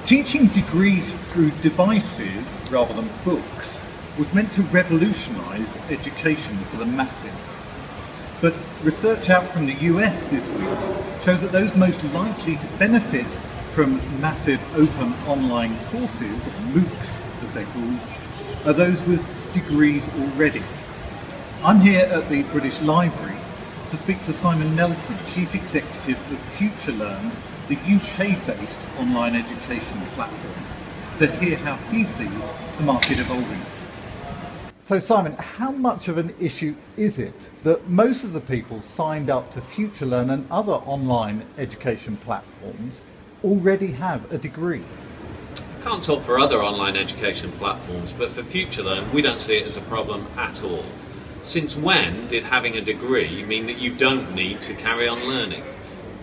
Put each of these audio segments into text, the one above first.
Teaching degrees through devices rather than books was meant to revolutionise education for the masses. But research out from the US this week shows that those most likely to benefit from massive open online courses, or Moocs as they're called, are those with degrees already. I'm here at the British Library to speak to Simon Nelson, Chief Executive of FutureLearn, the UK-based online education platform, to hear how he sees the market evolving. So Simon, how much of an issue is it that most of the people signed up to FutureLearn and other online education platforms already have a degree? I can't talk for other online education platforms, but for FutureLearn we don't see it as a problem at all. Since when did having a degree mean that you don't need to carry on learning?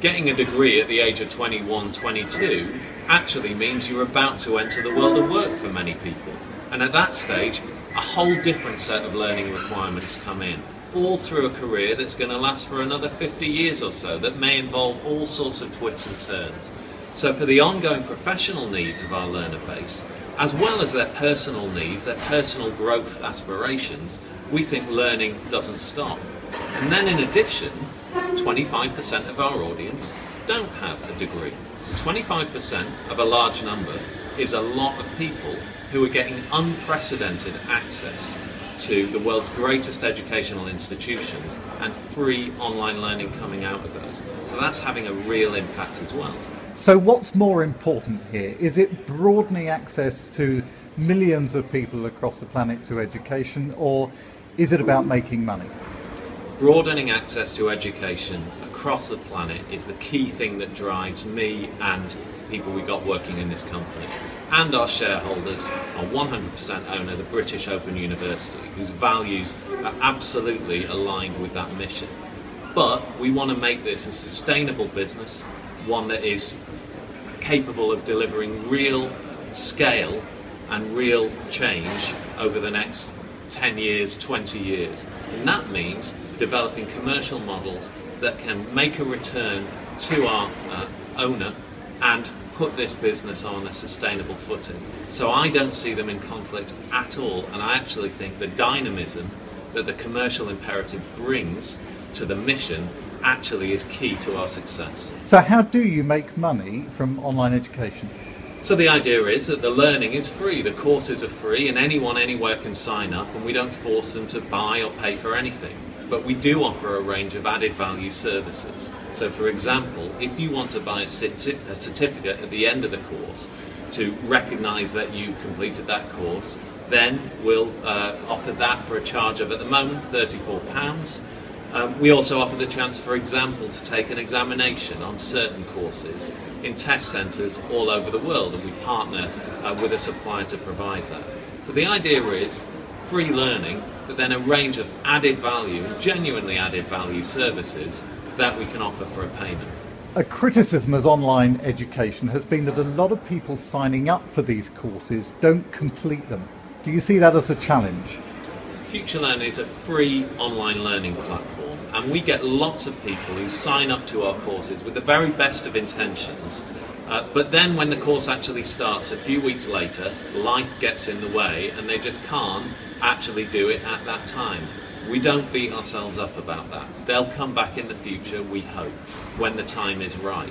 Getting a degree at the age of 21, 22 actually means you're about to enter the world of work for many people. And at that stage, a whole different set of learning requirements come in, all through a career that's going to last for another 50 years or so, that may involve all sorts of twists and turns. So for the ongoing professional needs of our learner base, as well as their personal needs, their personal growth aspirations, we think learning doesn't stop. And then in addition, 25% of our audience don't have a degree. 25% of a large number is a lot of people who are getting unprecedented access to the world's greatest educational institutions and free online learning coming out of those. So that's having a real impact as well. So what's more important here? Is it broadening access to millions of people across the planet to education, or is it about making money? Broadening access to education across the planet is the key thing that drives me and people we got working in this company. And our shareholders are 100% owner, the British Open University, whose values are absolutely aligned with that mission. But we want to make this a sustainable business, one that is capable of delivering real scale and real change over the next 10 years, 20 years. And that means developing commercial models that can make a return to our owner and put this business on a sustainable footing. So I don't see them in conflict at all, and I actually think the dynamism that the commercial imperative brings to the mission actually is key to our success. So how do you make money from online education? So the idea is that the learning is free, the courses are free, and anyone anywhere can sign up, and we don't force them to buy or pay for anything. But we do offer a range of added value services. So for example, if you want to buy a certificate at the end of the course to recognise that you've completed that course, then we'll offer that for a charge of, at the moment, £34. We also offer the chance, for example, to take an examination on certain courses in test centres all over the world, and we partner with a supplier to provide that. So the idea is free learning, but then a range of added value, genuinely added value services that we can offer for a payment. A criticism of online education has been that a lot of people signing up for these courses don't complete them. Do you see that as a challenge? FutureLearn is a free online learning platform, and we get lots of people who sign up to our courses with the very best of intentions, but then when the course actually starts a few weeks later, life gets in the way and they just can't actually do it at that time. We don't beat ourselves up about that. They'll come back in the future, we hope, when the time is right.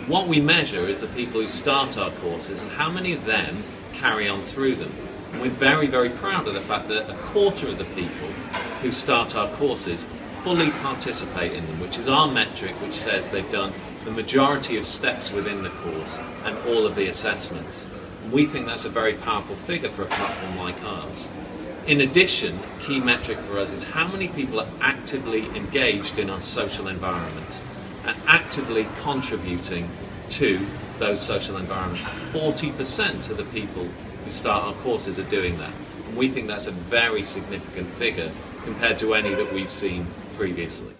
What we measure is the people who start our courses and how many of them carry on through them. And we're very, very proud of the fact that a quarter of the people who start our courses fully participate in them, which is our metric, which says they've done the majority of steps within the course and all of the assessments. And we think that's a very powerful figure for a platform like ours. In addition, a key metric for us is how many people are actively engaged in our social environments and actively contributing to those social environments. 40% of the people who start our courses are doing that. And we think that's a very significant figure compared to any that we've seen previously.